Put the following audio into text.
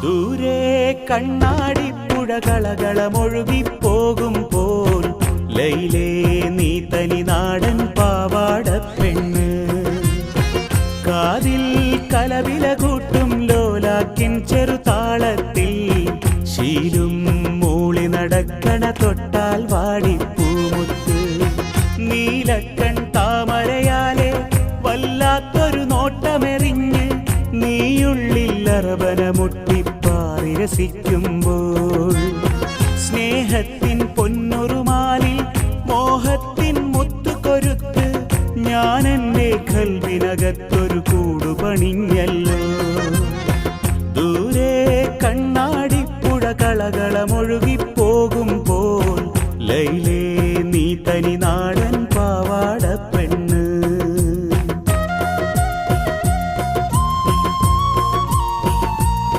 ദൂരെ കണ്ണാടിപ്പുഴ കളകളമൊഴുകിപ്പോകുമ്പോൾ ലൈലേ നീ തനി നാടൻ പാവാട പെണ്ണ്. കാതിൽ കലവില കൂട്ടും ലോലാക്കിൻ ചെറുതാളത്തിൽ ശീലും മൂളി നടക്കണ തൊട്ടാൽ വാടിപ്പൂമുത്ത്. നീലക്കൺ താമരയാലെ വല്ലാത്തൊരു നോട്ടമെറിഞ്ഞ് നീയുള്ളിൽ അറബന മുട്ടിപ്പാറി രസിക്കുമ്പോൾ സ്നേഹത്തിൻ പൊന്നുറുമാലിൽ മോഹത്തിൻ മുത്തുകൊരുത്ത് ഞാൻ എൻ്റെ കൽവിനകത്തൊരു കൂടുപണിഞ്ഞല്ലോ. ദൂരെ